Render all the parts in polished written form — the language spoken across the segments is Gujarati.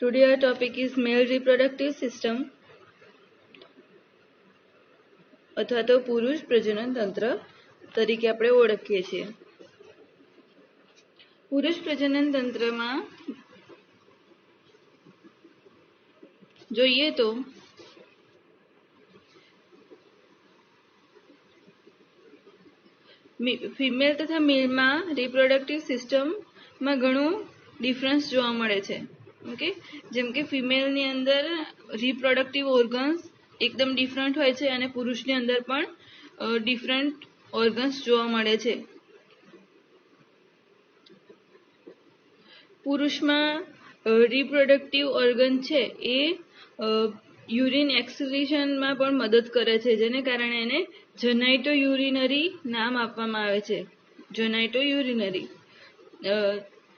Today our topic is male reproductive system અથવા તો પુરુષ પ્રજનન તંત્ર તરીકે આપણે ઓળખીએ છીએ. પુરુષ પ્રજનન તંત્રમાં જોઈએ તો ફિમેલ તથા મેલમાં રિપ્રોડક્ટિવ સિસ્ટમમાં ઘણું ડિફરન્સ જોવા મળે છે. ઓકે, જેમ કે ફિમેલની અંદર રિપ્રોડક્ટિવ ઓર્ગન્સ એકદમ ડિફરન્ટ હોય છે અને પુરુષની અંદર પણ ડિફરન્ટ ઓર્ગન્સ જોવા મળે છે. પુરુષમાં રિપ્રોડક્ટિવ ઓર્ગન છે એ યુરિન એક્સક્રીશનમાં પણ મદદ કરે છે, જેને કારણે એને જેનાઇટો યુરિનરી નામ આપવામાં આવે છે. Genitourinary.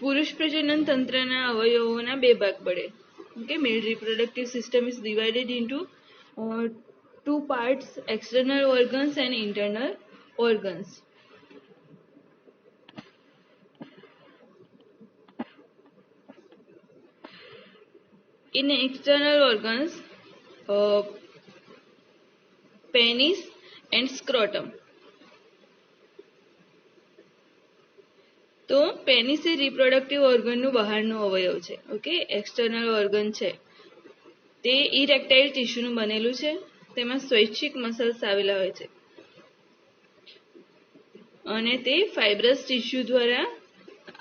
પુરુષ પ્રજનન તંત્રના અવયવોના બે ભાગ પડે. Okay, male reproductive system is divided into two parts: external organs and internal organs. In external organs, penis and scrotum. તો પેનિસ એ રિપ્રોડક્ટિવ ઓર્ગનનું બહારનું અવયવ છે. ઓકે, એક્સટર્નલ ઓર્ગન છે તે ઇરેક્ટાઇલ ટીશ્યુનું બનેલું છે. તેમાં સ્વૈચ્છિક મસલ્સ આવેલા હોય છે અને તે ફાઇબ્રસ ટીશ્યુ દ્વારા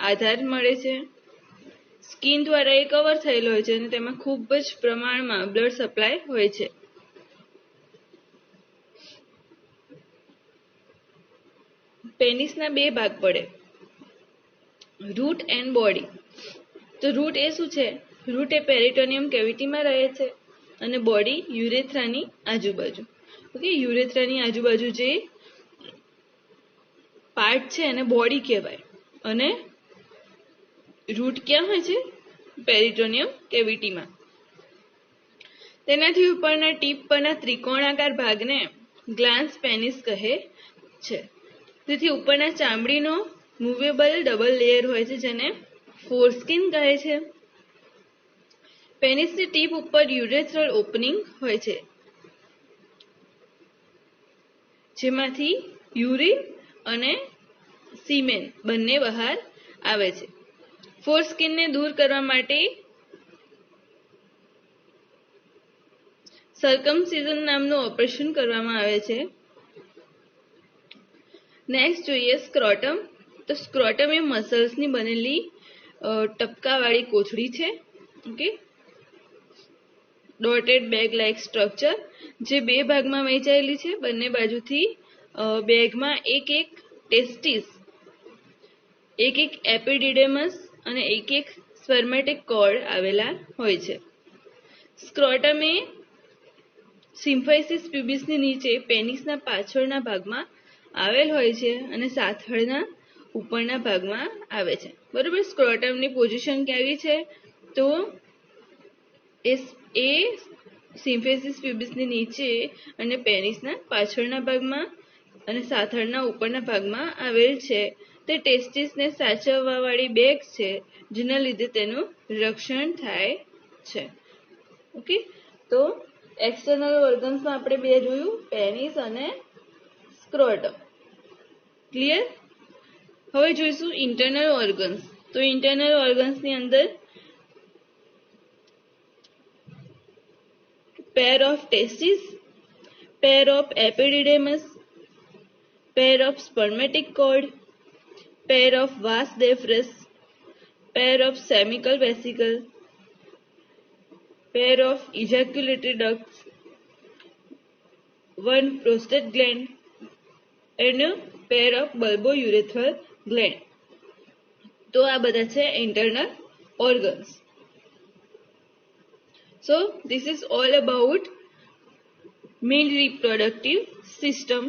આધાર મળે છે. સ્કિન દ્વારા એ કવર થયેલો હોય છે અને તેમાં ખૂબ જ પ્રમાણમાં બ્લડ સપ્લાય હોય છે. પેનિસના બે ભાગ પડે: રૂટ એન્ડ બોડી. તો રૂટ એ શું છે? રૂટ એ પેરિટોનિયમ કેવિટીમાં રહે છે અને બોડી યુરેથ્રાની આજુબાજુ. ઓકે, યુરેથ્રાની આજુબાજુ જે પાર્ટ છે એને બોડી કહેવાય અને રૂટ ક્યાં હોય છે? પેરિટોનિયમ કેવિટીમાં. તેનાથી ઉપરના ટીપ પરના ત્રિકોણાકાર ભાગને ગ્લાન્સ પેનિસ કહે છે. તેથી ઉપરના ચામડીનો મૂવેબલ ડબલ લેયર હોય છે જેને ફોરસ્કિન કહે છે. પેનિસની ટીપ ઉપર યુરેથ્રલ ઓપનિંગ હોય છે જેમાંથી યુરિન અને સીમેન બંને બહાર આવે છે. ફોરસ્કિનને દૂર કરવા માટે સર્કમસિઝન નામનું ઓપરેશન કરવામાં આવે છે. નેક્સ્ટ જોઈએ સ્ક્રોટમ. તો સ્ક્રોટમ એ મસલ્સની બનેલી ટપકાવાળી કોથળી છે. Okay, dotted bag like structure જે બે ભાગમાં વહેંચાયેલી છે. બંને બાજુથી બેગમાં એક એક ટેસ્ટિસ, એક એક એપિડિડેમસ અને એક એક સ્પર્મેટિક કોર્ડ આવેલા હોય છે. સ્ક્રોટમ એ સિમ્ફાઇસિસ પ્યુબિસની નીચે પેનિસના પાછળના ભાગમાં આવેલ હોય છે અને સાથળના ઉપરના ભાગમાં આવે છે. બરોબર, સ્ક્રોટમની પોઝિશન કેવી છે? તો એ સિમ્ફાઇસિસ પ્યુબિસની નીચે અને પેનિસના પાછળના ભાગમાં અને સાથળના ઉપરના ભાગમાં આવેલ છે. તે ટેસ્ટિસને સાચવવાવાળી બેગ છે જેના લીધે તેનું રક્ષણ થાય છે. ઓકે, તો એક્સટર્નલ ઓર્ગન્સમાં આપણે બે જોયું, પેનિસ અને સ્ક્રોટમ. ક્લિયર? હવે જોઈશું ઇન્ટરનલ ઓર્ગન્સ. તો ઇન્ટરનલ ઓર્ગન્સની અંદર pair of testes, pair of epididymis, pair of spermatic cord, pair of vas deferens, pair of semical vesicle, pair of ejaculatory ducts, one prostate gland and a pair of bulbourethral gland. તો આ બધા છે internal organs. So this is all about male reproductive system